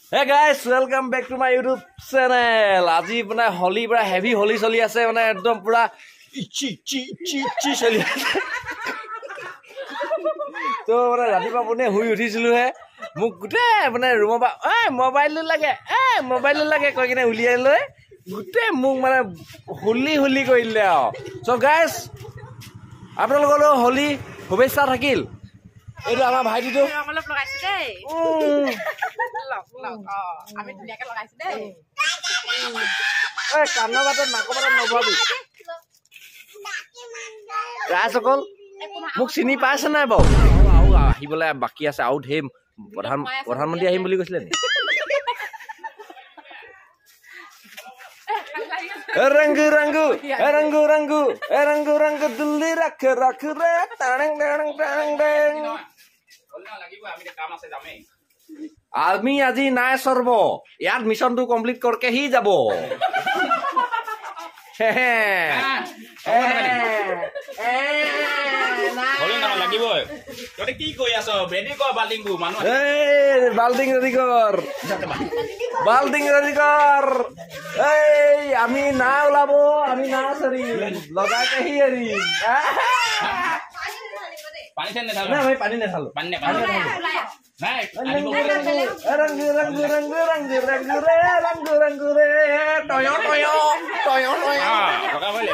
Hey guys, welcome back to my YouTube channel. Aji puna holi pura heavy holi choli ase mane ekdom pura chi choli ase. To mane rati pa pune hui uthisilu he. Muk gute mane room ba mobile lage koi kine uliai loi. Gute muk mane holi koile ao. So guys, আপোনালোকৰ হলি শুভেচ্ছা থাকিল। এইটো আমাৰ ভাইটিটো অলপ লগাইছে দেই আমি ধুনীয়াকে লগাইছে দেই এই কানৰ বাটত নাকৰ বাটত নভাবি ৰাসকল মোক চিনি পাইছে নাই বাৰু আও আহিবলৈ বাকি আছে আউট হে প্ৰধানমন্ত্ৰী আহিম বুলি কৈছিলে নি रंग दिल्ली रख रे टांग आर्मी আজি নাই সর্ব ইয়াত মিশনটো কমপ্লিট করকে হি যাব বাল্টিং রেডি কর এই আমি না ওলাবো আমি না সরি লগাকে হি এরি পানি ছেন না না ভাই পানি না খালো পানি না নাই রंग রে টয় লগা ভাই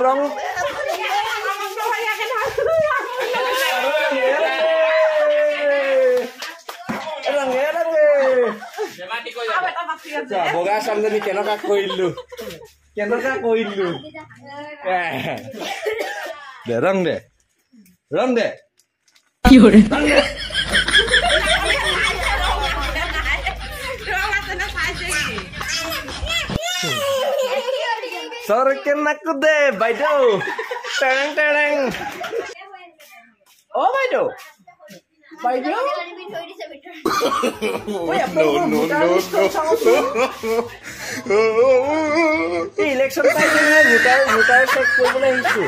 रंग বগা সামনে কেনকা কইলু দে রং দে কি হরে सर के नक दे बैठो टेंग ओ बैठो इलेक्शन ভোটাৰ চেক কৰিবলৈ আহিছো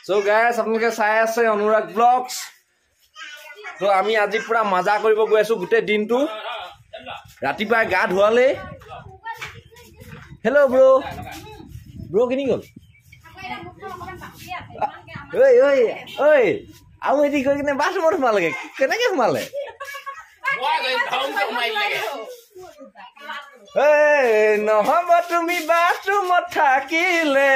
সো গাইস আপোনালোকে চাই আছে অনুৰাগ ব্লগছ তো আমি আজি পুৰা মজা কৰিব গৈ আছো গোটে দিনটো ৰাতিপুৱা গা ধোৱালে হেল্ল' ব্ৰো কিনি গল ঐ আৰু এটি কৈ কিনে বাথৰুমত সোমালে কেনেকে সোমালে নহব তুমি বাথৰুমত থাকিলে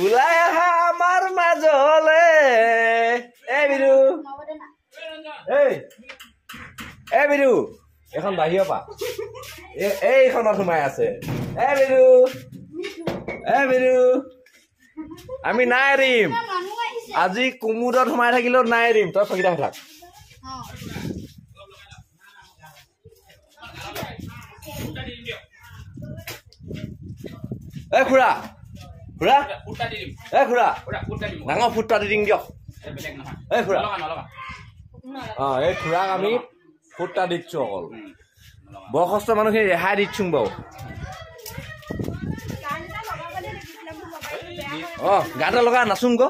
ওলাই আহা আমাৰ মাজলে বিৰু এখন বাহিৰৰ পা এইখনত সোমাই আছে বিৰু আমি নাই এৰিম আজি কুমুদত সোমাই থাকিলেও নাই এৰিম তই চকিটা থাক খুৰা ডাঙৰ ফুটটা দি দিম দিয়ক খুৰা এই খুৰাক আমি ফুটটা দিছো অকল বয়সস্থ মানুহখিনি ৰেহাই দিছো বাৰু গাতে লগা নাচোন গো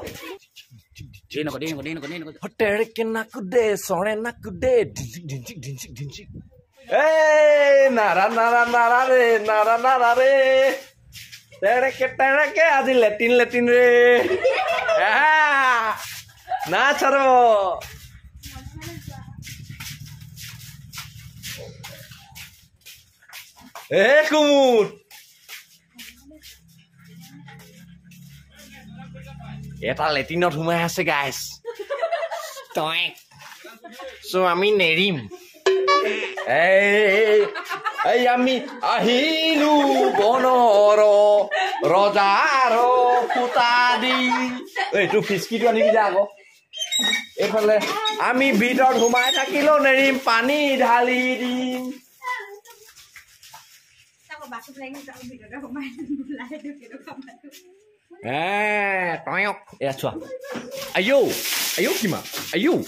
নাৰা ৰে তেড়কে আজি লেটিন ৰে না ছাড়ব কুমুৰ এটা লেটিনত সোমাই আছে গাইস সো আমি নেৰিম এই আমি আহিলু বনৰ ৰজাৰ ফুটা দি এইটো ফিচকিটো আনিবি যা আকৌ এইফালে আমি ভিতৰত সোমাই থাকিলেও নেৰিম পানী ঢালি দিম tayok ya chua Ayo, ayo Kima, ayo.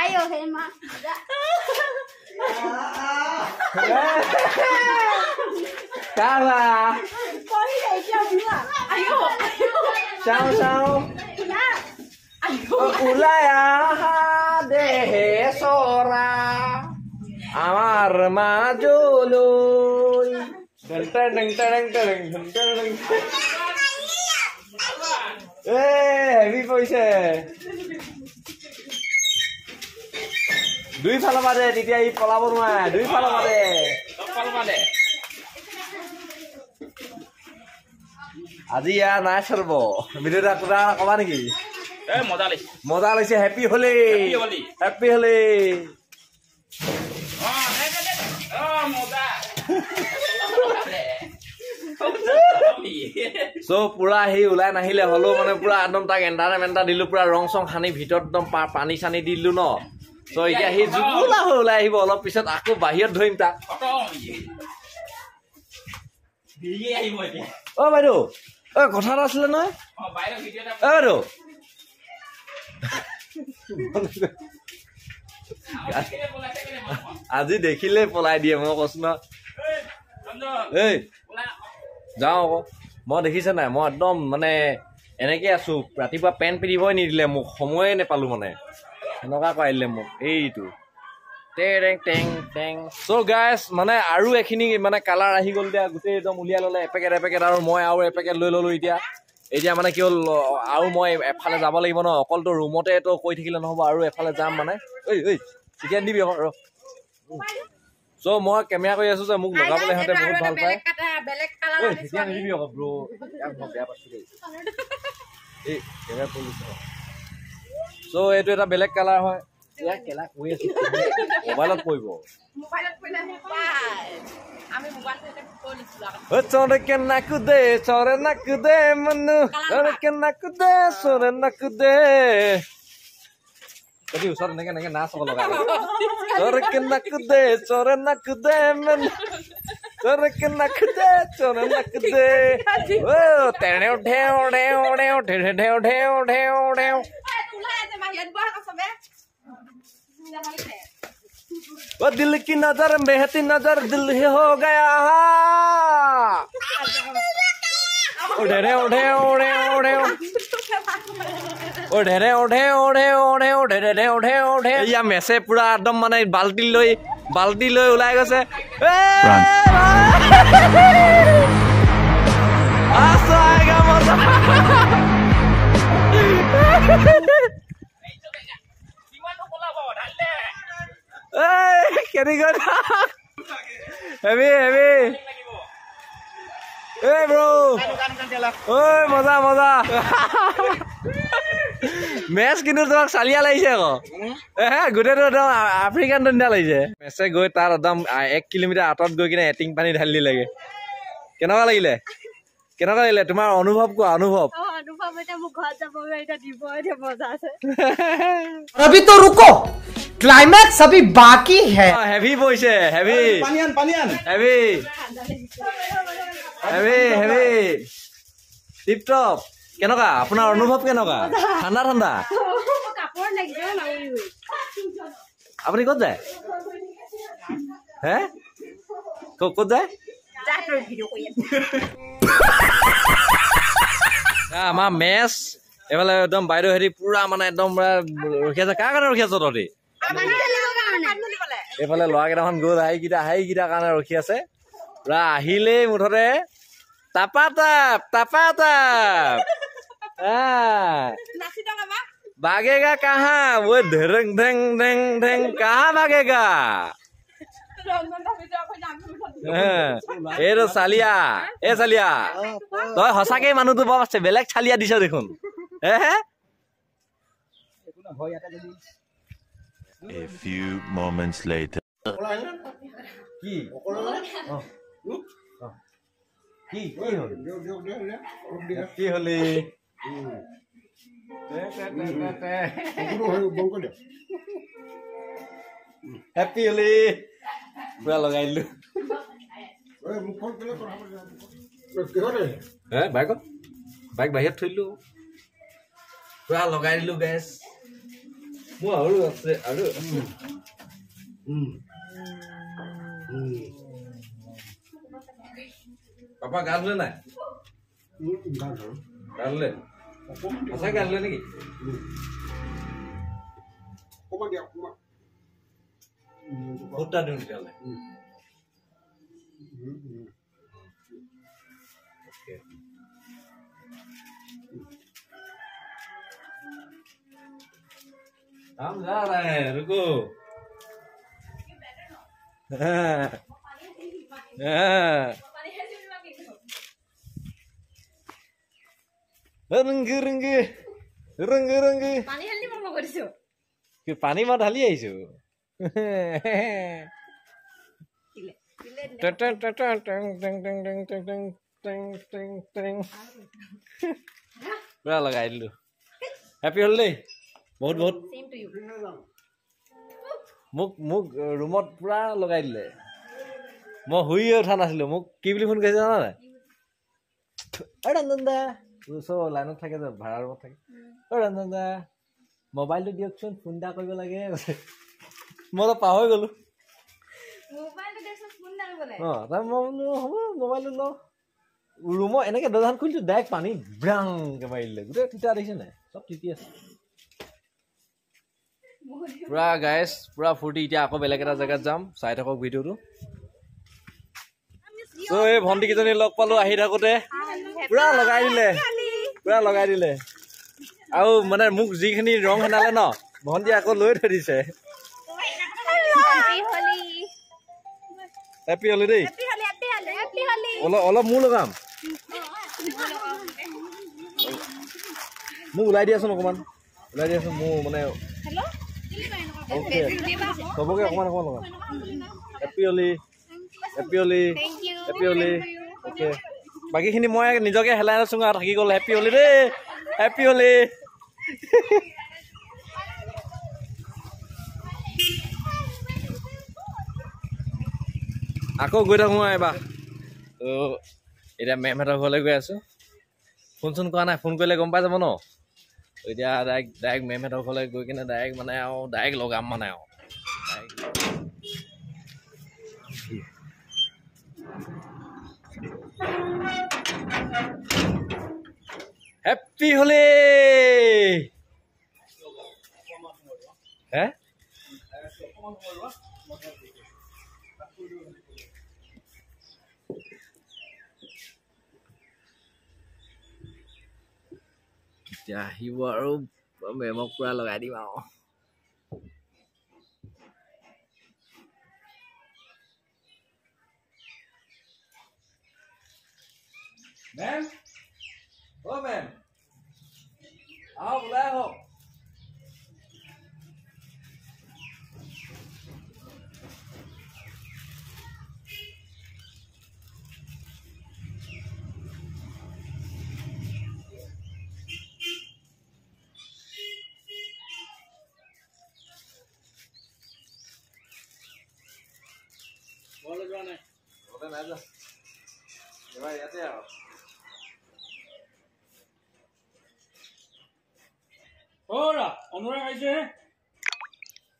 Ayo Hema. Kalah. Koi dai chao pula. Ayo. Sao sao. Ayo. Ulaya dehe sora. Amar majulun. Deng. Heavy voice. Dui phala mare titia I polabo noa. Dui phala mare. Phala mare. Aji ya na sarbo. Video ta kura kaba niki? Moja laise happy holi. Happy holi. So pura hi ulai nahile holo mane pura ekdom tak environment dilu pura rong song khani bhitor ekdom pani sani dilu no. So itia hi jugula ulai hibo olop pisat aku bahir dhim tak. O baido. O kotha ta asile noy? O baido video ta. O baido. আজি দেখিলে পলাই দিয়ে মই কৈছো না এই যাও আকৌ মই দেখিছে নাই মই একদম মানে এনেকে আছো ৰাতিপুৱা পেন্ট পিন্ধিবই নিদিলে মোক সময়ে নেপালো মানে এনেকুৱা কৰিলে মোক এইটো টেং টেং টেং সো গাইস মানে আৰু এখিনি মানে কালাৰ আহি গল দিয়া গুটেই একদম উলিয়া ললে এপেকেট আৰু মই আৰু এপেকেট লৈ ললো এতিয়া মানে কি হল আৰু মই এফালে যাব লাগিব ন অকলটো ৰুমতে তো কৈ থাকিলে নহব আৰু এফালে যাম মানে ঐ চিকেন দিবি আকৌ সো মই কেমেৰা কৰি আছো যে মোক লগাবলৈ হতে বহুত ভাল পায় বেলেগ কালাৰ ঐ চিকেন দিবি আকৌ ব্ৰো ইয়াক মই বেয়া পাইছো দেই এই কেমেৰা পলিছ সো এইটো এটা বেলেগ কালাৰ হয় ইয়াক কেলা কৈ আছে মোবাইলত পৰিব মোবাইলত পৰিলে পায় আমি মোবাইল থেকে পলিছলা ও চরে নাকুদে মনু চরে নাকুদে কদি উসর নেকে নাচ হ'ব লগা চরে নাকুদে মনু চরে নাকুদে ও তেনে ঢেও তুলাই আছে মাহিয়াত বহ কসবে वो दिल की नजर मेहती नजर दिल ही हो गया या मेसे पूरा एकदम माने बाल्टी লৈ ওলাই গৈছে आएगा मजा Hey, heavy. Hey, bro. Hey, maza. Mes kinu tok salia laise ko. Gute to African dunda laise. Mese goi tar adam 1 kilometer atot goi kine eting pani dhalli lage. Kenaka lagile tumar anubhav ko anubhav eta mu ghar jabo eta dibo eta moza ase अभी तो रुको climax अभी बाकी है heavy voice है heavy पानियान heavy tip top কেনকা আপোনাৰ অনুভৱ কেনকা ঠাণ্ডা কাপড় লাগিছে না আপুনি ক'ত যায় হে ক'ত যায় যাতৰ ভিডিও কৰি আছে আমাৰ মেছ এফালে একদম বাইদেউ হেৰি পুৰা মানে একদম ৰখি আছে কাৰ কাৰণে ৰখি আছ তহঁতি এইফালে ল'ৰা কেইটামান গ'ল হাইকিটা কাৰণে ৰখি আছে পুৰা আহিলেই মুঠতে তাপা भागेगा कहाँ वो ढेंग कहाँ भागेगा ए तो सालिया तो हसा के मानु तो बाबा से बेलेग छालिया दिस देखुन A few moments later কি হলি हैप्पी होली पूरा लगाई लो बाइक बाहिर थैलो পুৰা লগাই দিলো গেছ মোৰ আৰু আছে আৰু পাপা গা ধুলে নাই গা ধুলে সঁচাই গা ধুলে নেকি ভোটটা দিওঁ তেতিয়াহ'লে हम जा रहे हैं रुको रंग रंग रंग रंग पानी मैं ढाली आईছো पूरा लगाई दिलु हैप्पी हॉलिडे बहुत बहुत मुक मुक रूमत पूरा लगाई दिले मैं हुई उठा नासिलो मुक की বুলি फोन কৰিছে জানা নাই অ ৰঞ্জনদা সো লাইনত থাকে যে ভাড়া ৰুমত থাকে অ ৰঞ্জনদা মোবাইলটো দিয়কচোন ফোন এটা কৰিব লাগে মই তো পাহৰি গলো মোবাইলটো দিয়কচোন ফোন এটা কৰিব লাগে তাৰ মই হ'ব মোবাইলটো ল ৰুমত এনেকে দৰজাখন খুলিছো ডাইৰেক্ট পানী ব্ৰাং কে মাৰিলে গোটেই তিতা দেখিছে নাই সব তিতি আছে পুৰা গাইস পুৰা ফুৰ্তি এতিয়া আকৌ বেলেগ এটা জায়গাত যাম চাই থাকক ভিডিওটো সো এই ভন্টি কিজনী লগ পালো আহি থাকোতে পুৰা লগাই দিলে আৰু মানে মোক যিখিনি ৰং হেনালে ন ভন্টি আকৌ লৈ থৈ দিছে হেপি হলি দেই অলপ মোৰ লগাম মোক ওলাই দিয়াচোন অকমান মোৰ মানে চবকে অকমান লগাম হেপি হলি ওকে বাকীখিনি মই নিজকে হেলাই নাচোঁ আৰু থাকি গ'ল হেপি হলি দেই হেপি হলি আকৌ গৈ থাকোঁ এবাৰ তো এতিয়া মেমহঁতৰ ঘৰলৈ গৈ আছোঁ ফোন চোন কৰা নাই ফোন কৰিলে গম পাই যাব ন এতিয়া ডাইৰেক্ট মেমহঁতৰ ঘৰলৈ গৈ কিনে ডাইৰেক্ট মানে আৰু ডাইৰেক্ট লগাম মানে আৰু হেপি হলি হে এতিয়া আহিব আৰু মেমক পুৰা লগাই দিম আৰু মেম অ মেম আহক ওলাই আহক बोलो जाने बोले ना जा भाई आते आओ होरा अनुराग आइसे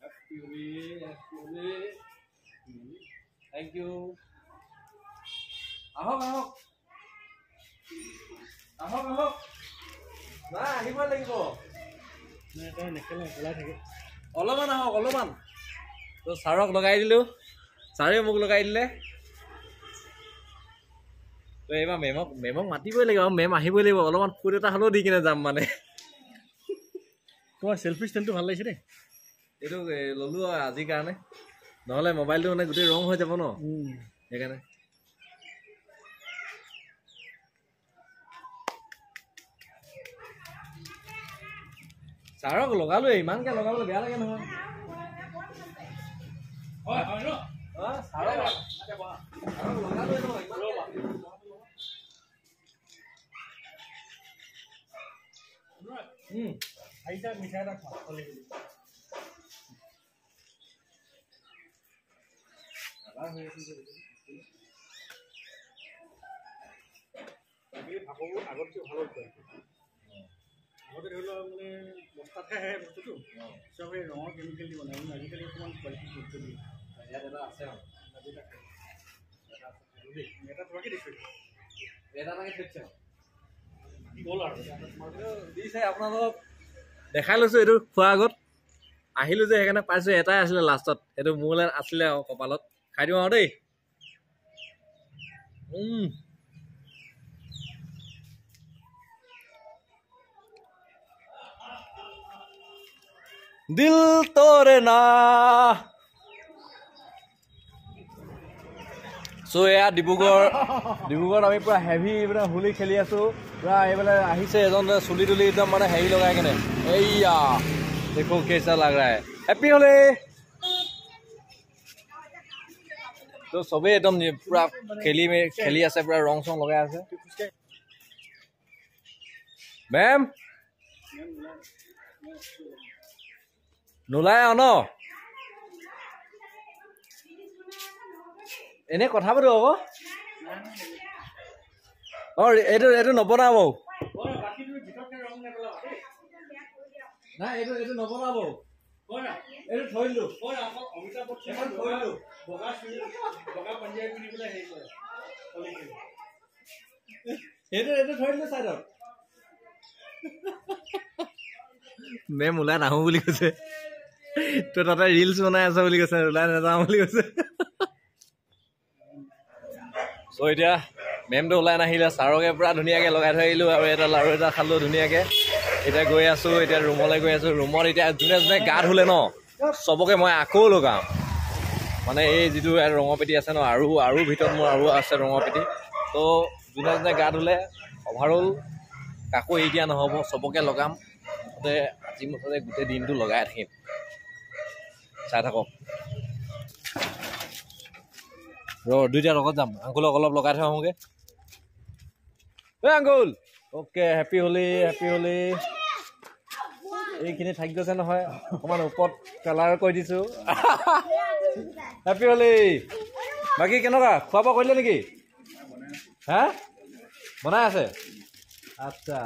हैप्पी होली थैंक यू आहो ना আহিব লাগিব না এটা নেখেলা খোলা থাকে অলমান আহক অলমান তো সাৰক লগাই দিলো সাৰে মোক লগাই দিলে তো এবা মেমক মাতিবই লাগিব মেম আহিবই লাগিব অলমান ফুট এটা হলো দি কিনে যাম মানে তোমাৰ সেলফি ষ্টেণ্ডটো ভাল লাগিছে দেই এইটো ললো আজিৰ কাৰণে নহলে মোবাইলটো মানে গোটেই ৰং হৈ যাব ন সেইকাৰণে সাৰক লগালো ইমানকে লগাবলৈ বেয়া লাগে নহয় হয় ন সাৰক লগালো আইতা মিঠাই এটা খোৱা আগতকে ভালো আগতে ধৰি লওক মানে বস্তাতে বস্তুটো চবে ৰঙৰ কেমিকেল দি বনায় আজিকালি অকণমান কোৱালিটি বস্তু দিয়ে ইয়াত এটা আছে এটা তোমাকে দিছোঁ এটা লাগে থৈছে গ'ল আৰু দিছে আপোনালোকক দেখাই লৈছোঁ এইটো খোৱাৰ আগত আহিলোঁ যে সেইকাৰণে পাইছোঁ এটাই আছিলে লাষ্টত এইটো মোলৈ আছিলে আৰু কপালত খাই দিওঁ আৰু দেই দিল তোৰে না চ' এয়া ডিব্ৰুগড়ত আমি পুৰা হেভি মানে হোলী খেলি আছোঁ পুৰা এইফালে আহিছে এজন চুলি তুলি একদম মানে হেৰি লগাই কেনে এইয়া দেখো কেইচা লাগ ৰা হে হেপী হোলী তো চবেই একদম পুৰা খেলি আছে পুৰা ৰং চং লগাই আছে মেম নোলাই আৰু ন এনে কথা পাতো আকৌ এইটো নবনাব নাই এইটো নবনাব এইটো থৈ দিলো এইটো থৈ দিলো চাইডত মেম ওলাই নাহো বুলি কৈছে তো তাতে ৰিলচ বনাই আছে বুলি কৈছে ওলাই নাযাওঁ বুলি কৈছে চ' এতিয়া মেমটো ওলাই নাহিলে ছাৰকে পুৰা ধুনীয়াকৈ লগাই থৈ আহিলোঁ আৰু এটা লাৰু এটা খালোঁ ধুনীয়াকৈ এতিয়া গৈ আছোঁ এতিয়া ৰুমলৈ গৈ আছোঁ ৰুমত এতিয়া যোনে যোনে গা ধুলে ন চবকে মই আকৌ লগাম মানে এই যিটো ৰঙৰ পেটি আছে ন আৰু ভিতৰত মোৰ আৰু আছে ৰঙৰ পেটি তো যোনে যোনে গা ধুলে অভাৰঅল কাকো এৰি দিয়া নহ'ব চবকে লগাম মুঠতে আজি মুঠতে গোটেই দিনটো লগাই থাকিম চাই থাকক দুইটা লগত যাম আংকুলক অলপ লগাই থৈ আহোঁগৈ আংকুল অ'কে হেপী হোলী এইখিনি থাকি গৈছে নহয় অকণমান ওপৰত কালাৰ কৰি দিছোঁ হেপী হোলী বাকী কেনেকুৱা খোৱা বোৱা কৰিলে নেকি হা বনাই আছে আচ্ছা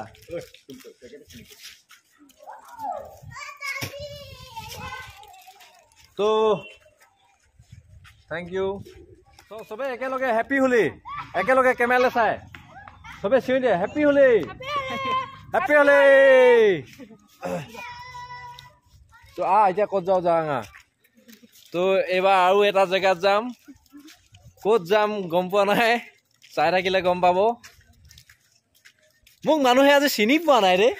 তো থেংক ইউ চবে একেলগে হেপী হোলী একেলগে কেমেৰালৈ চাই চবে চিঞৰি দিয়ে হেপী হোলী তো এতিয়া ক'ত যাওঁ যাওঁ তো এইবাৰ আৰু এটা জেগাত যাম ক'ত যাম গম পোৱা নাই চাই থাকিলে গম পাব মোক মানুহে আজি চিনি পোৱা নাই দেই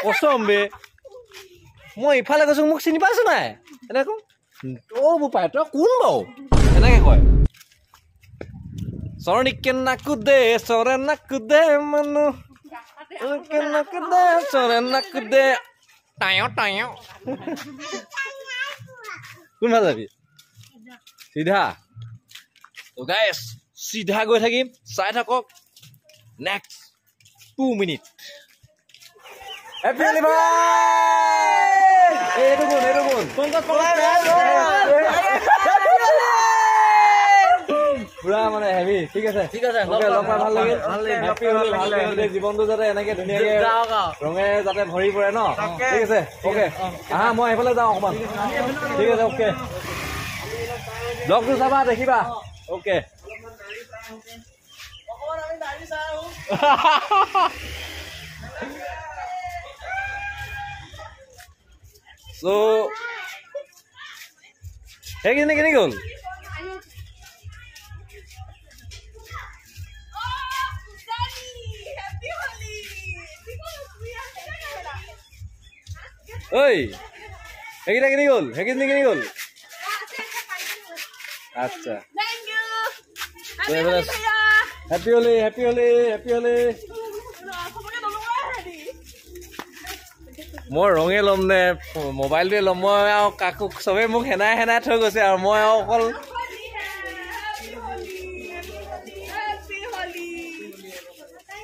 কচম বে মই ইফালে গৈছোঁ মোক চিনি পাইছোঁ নাই এনেকৈ অ' বোপাই তই কোন বাৰু এনেকৈ কয় চৰণিকে নাকুদে চৰে নাকুদে মানুহ নাকুদে চৰে নাকুদে টায় কোনফালে যাবি চিধা গাইছ চিধা গৈ থাকিম চাই থাকক নেক্সট 2 মিনিট হেপী হোলী ভাই এইটো কোন পুৰা মানে হেভি ঠিক আছে লগ পাই ভাল লাগিল হেপী হোলী ভাল লাগিল জীৱনটো যাতে এনেকে ধুনীয়াকে ৰঙে যাতে ভৰি পৰে ন ঠিক আছে অ'কে আহা মই এইফালে যাওঁ অকণমান ঠিক আছে অ'কে ব্লগটো চাবা দেখিবা অ'কে চ' সেইখিনি কেনে গ'ল ঐ সেইকেইটা কেনে গ'ল আচ্ছা হেপী হোলী মই ৰঙে ল'ম নে মোবাইলটোৱে ল'ম মই আৰু কাকো চবেই মোক হেনাই থৈ গৈছে আৰু মই আৰু অকল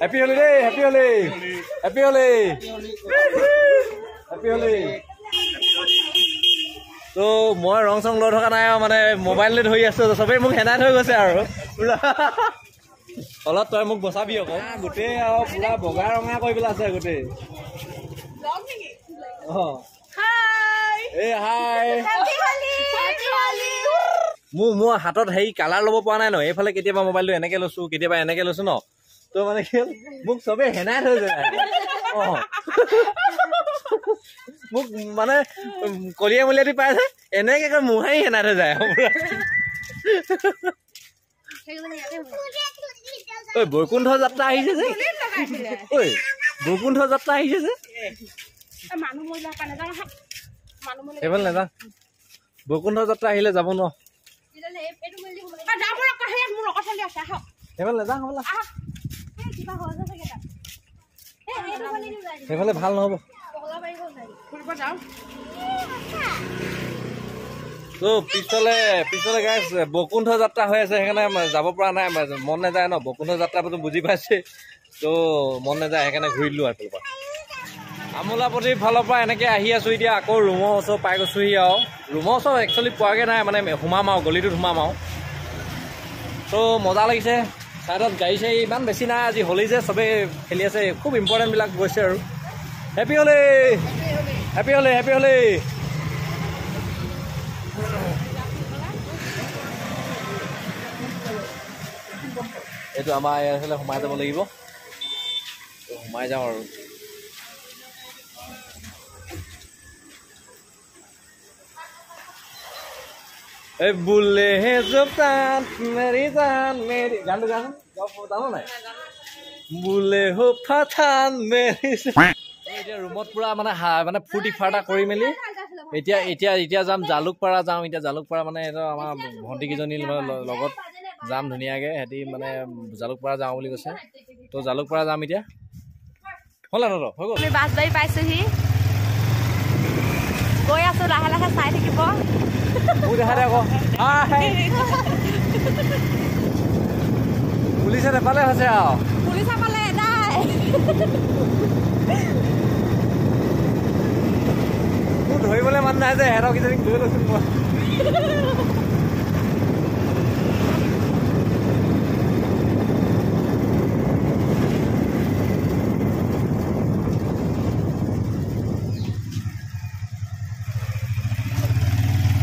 হেপী হোলী দেই হেপী হোলী তো মই ৰং চং লৈ থকা নাই আৰু মানে মোবাইলতে ধৰি আছোঁ চবেই মোক হেনাই থৈ গৈছে আৰু অলপ তই মোক বচাবি আকৌ গোটেই আৰু পুৰা বগা ৰঙা কৰি পেলাই আছে গোটেই Vlog niki? Oh. Hi. Hey, hi. Happy Holi. Happy Holi. মোৰ হাতত হেৰি কালাৰ ল'ব পৰা নাই ন এইফালে কেতিয়াবা মোবাইলটো এনেকে লৈছো কেতিয়াবা এনেকে লৈছো ন তো মানে কি মোক চবে হেনাই থৈ যায় মোক মানে কলিয়া মলিয়াটি পাই যায় এনেকে মুহাই হেনাই থৈ যায় ঐ বৈকুণ্ঠ যাত্ৰা আহিছে যে ঐ বৈকুণ্ঠ যাত্ৰা আহিছে যে মানুহ মহিলা কানে যাও হা মানুহ মহিলা এইফালে নাযাওঁ বৈকুণ্ঠ যাত্ৰা আহিলে যাব ন এটো মলি হ'ব আ যাব ৰক হে মোৰ লগত চলি আছে আহ এইফালে নাযাওঁ হ'বলা এই কিবা হৈ আছে চাগে তা এটো মলি নি যায় এইফালে ভাল নহ'ব পগলা বাৰি গ'ল যায় ফুৰিব যাও তো পিছলে গাইছ বৈকুণ্ঠ যাত্ৰা হৈ আছে সেইকাৰণে যাব পৰা নাই মন নাযায় ন বৈকুণ্ঠ যাত্ৰাটো বুজি পাইছে তো মন নাযায় সেইকাৰণে ঘূৰি দিলোঁ এইফালৰ পৰা আমোলাপতিৰ ফালৰ পৰা এনেকৈ আহি আছোঁ এতিয়া আকৌ ৰুমৰ ওচৰ পাই গৈছোঁহি আৰু ৰুমৰ ওচৰ একচুৱেলি পোৱাগৈ নাই মানে সোমাম আৰু গলিটোত সোমাম আৰু তো মজা লাগিছে ছাইডত গাড়ী চাড়ী ইমান বেছি নাই আজি হলি যে চবেই খেলি আছে খুব ইম্পৰ্টেণ্টবিলাক গৈছে আৰু হেপী হলি হেপী হলি হেপী হলি এইটো আমাৰ এইফালে সোমাই যাব লাগিব সোমাই যাওঁ আৰু এই বুলে হে জবান মেৰি জান মেৰি গানটো জানো নাই বুলে হো ফাথান মেৰি এতিয়া ৰুমত পুৰা মানে ফূৰ্তি ফাৰ্তা কৰি মেলি এতিয়া যাম জালুকপাৰা যাম এতিয়া জালুকপাৰা মানে এইটো আমাৰ ভণ্টিকেইজনীৰ লগত যাম ধুনীয়াকৈ সিহঁতি মানে জালুকপাৰা যাওঁ বুলি কৈছে তো জালুকপাৰা যাম এতিয়া হ'ল ন হৈ গ'ল আমি বাছবাৰী পাইছোহি গৈ আছো লাহে লাহে চাই থাকিব দেখা দে আকৌ পুলিচে নেপালে হৈছে আৰু পুলিচে পালে নাই মোৰ ধৰিবলৈ মান নাই যে সিহঁতক কিজনীক ধৰি লৈছো মই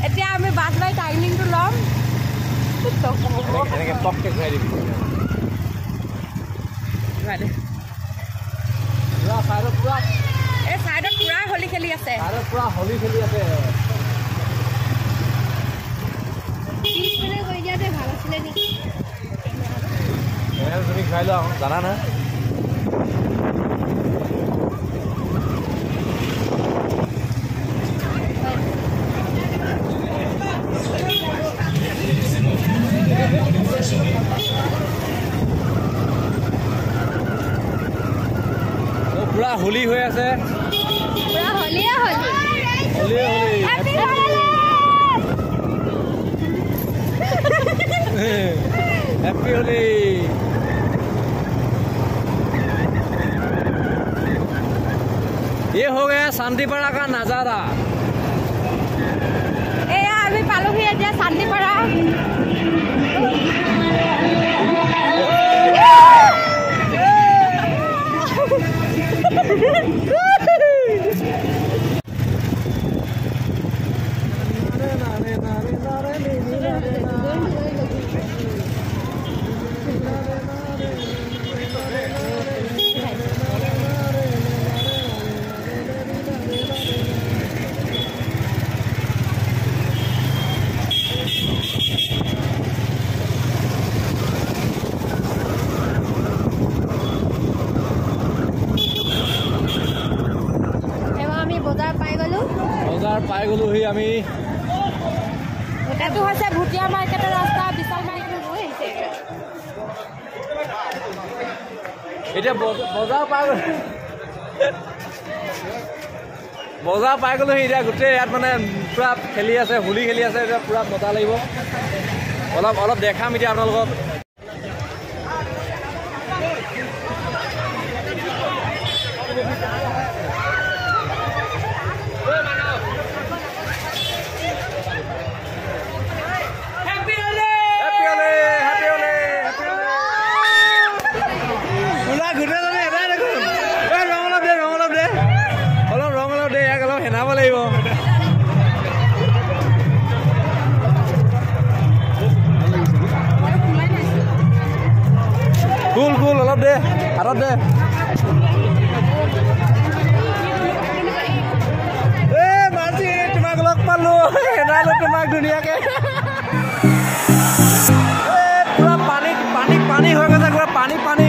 এতিয়া আমি বাছবাৰী টাইমিংটো ল'ম এনেকৈ টপকৈ ঘূৰাই দিবি এই চাইডত পুৰা হলি খেলি আছে পুৰা হলি খেলি আছে কৰি দিয়াতে ভাল আছিলে নেকি তুমি ঘূৰাই লোৱা জানা না পুৰা হোলী হৈ আছে পুৰা হলিয়ে হলি হলিয়ে হলি हैप्पी होली ये हो गया शांतिपाड़ा का नजारा अभी पालोही এতিয়া शांतिपाड़ा পাই গলো হি আমি এটো হৈছে ভুটিয়া মাৰ্কেটৰ ৰাস্তা বিশাল মাৰ্কেট হৈ আহিছে এতিয়া বজাৰ পাই গলো এতিয়া গোটেই ইয়াত মানে পুৰা খেলি আছে হোলী খেলি আছে এতিয়া পুৰা মজা লাগিব অলপ দেখাম এতিয়া আপোনালোকক দে মাঝি তোমাক লগ পালো এনালো তোমাক ধুনীয়াকে পুৰা পানী পানী পানী হৈ গৈছে পুৰা পানী পানী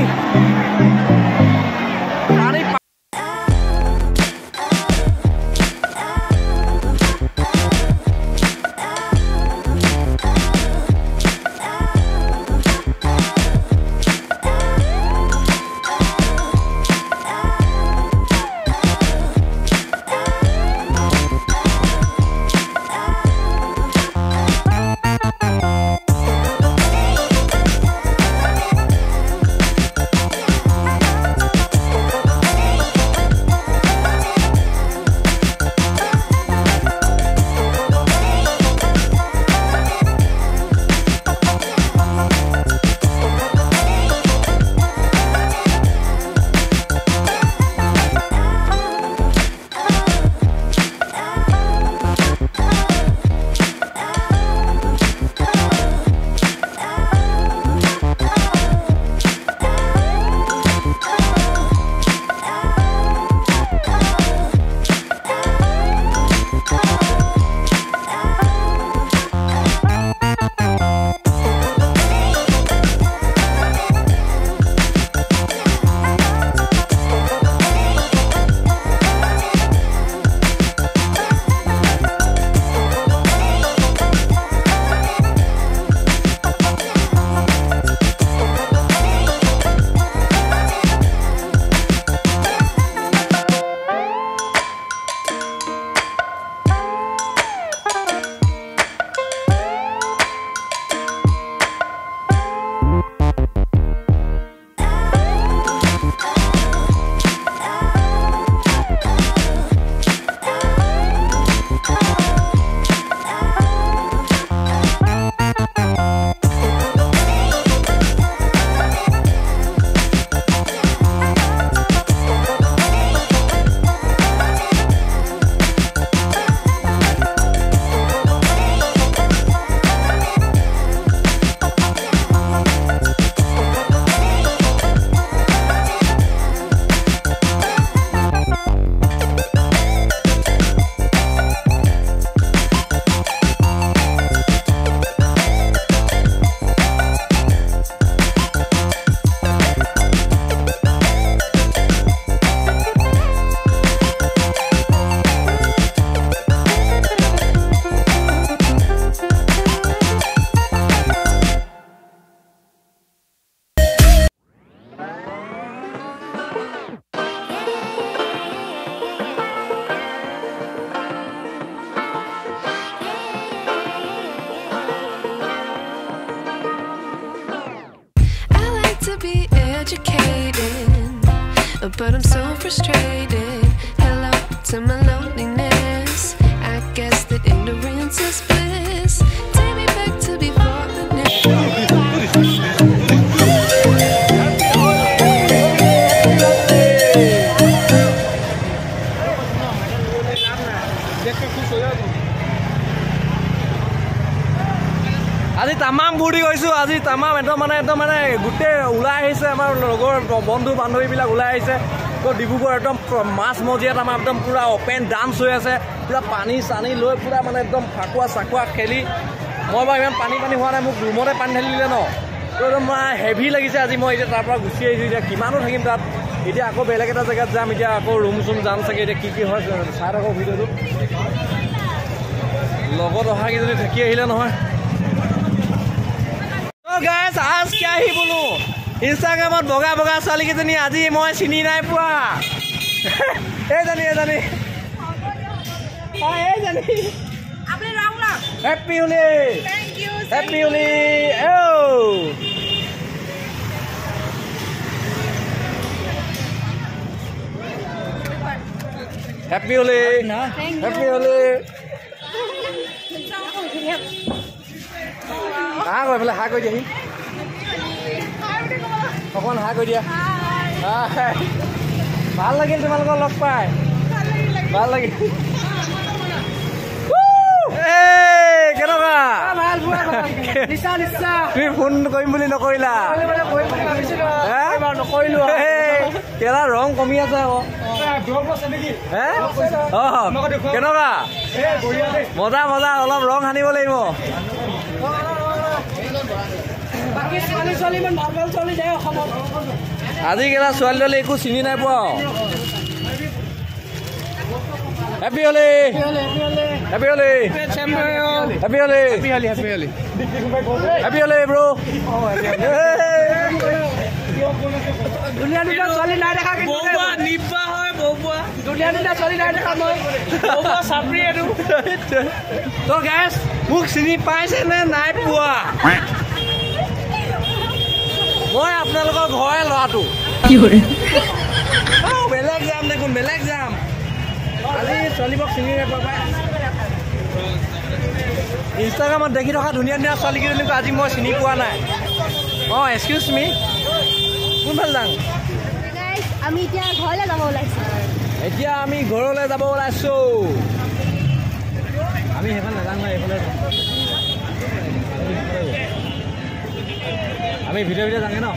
But I'm so frustrated. Hello to my loneliness. I guess that ignorance is bliss. Take me back to before the next. আজি তামাম ফুৰ্তি কৰিছোঁ আজি তামাম একদম মানে গোটেই ওলাই আহিছে আমাৰ লগৰ বন্ধু বান্ধৱীবিলাক ওলাই আহিছে তো ডিব্ৰুগড় একদম মাছ মজিয়াত আমাৰ একদম পুৰা অপেন ডান্স হৈ আছে পুৰা পানী চানী লৈ পুৰা মানে একদম ফাকুৱা চাকুৱা খেলি মই বাৰু ইমান পানী হোৱা নাই মোক ৰুমতে পানী ঢালি দিলে ন তো একদম হেভি লাগিছে আজি মই এতিয়া তাৰ পৰা গুচি আহিছোঁ এতিয়া কিমানো থাকিম তাত এতিয়া আকৌ বেলেগ এটা জেগাত যাম এতিয়া আকৌ ৰুম চুম যাম চাগে এতিয়া কি হয় চাই থাকক ভিডিঅ'টো লগত অহা কেইজনী থাকি আহিলে নহয় গাইজ আজ কি আহি বোলো ইনষ্টাগ্ৰামত বগা বগা ছোৱালী কেইজনী আজি মই চিনি নাই পোৱা এইজনী happy Holi happy Holi happy Holi happy Holi হা কৈ পেলাই হা কৈ দিয়াহি অকণমান হা কৈ দিয়া ভাল লাগিল তোমালোকক লগ পাই ভাল লাগিল কেনেকুৱা তুমি ফোন কৰিম বুলি নকৰিলা কেলা ৰং কমি আছে আকৌ কেনেকুৱা মজা মজা অলপ ৰং সানিব লাগিব আজি কেলা ছোৱালী ছোৱালী একো চিনি নাই পোৱা Happy Holi! Happy Holi! Happy Holi! Happy Holi, bro! Dunia ni dah soalnya nak ada kaki. Boba nipa hoy boba. Dunia ni dah soalnya nak ada kaki. Boba sabri itu. So guys, book sini pai sini naik buah. Moi আপোনালোকৰ ঘৰে লৰাটো কি কৰে বেলেগ যাম দেখোন বেলেগ যাম আজি ছোৱালীবোৰক চিনি নাপাবা ইনষ্টাগ্ৰামত দেখি থকা ধুনীয়া ধুনীয়া ছোৱালীকেইজনীক আজি মই চিনি পোৱা নাই এক্সকিউজ মি কোন ভাল যাম আমি এতিয়া ঘৰলৈ যাব ওলাইছো আমি সেইফালে নাযাওঁ এইফালে আমি ভিডিঅ' যাওঁগে ন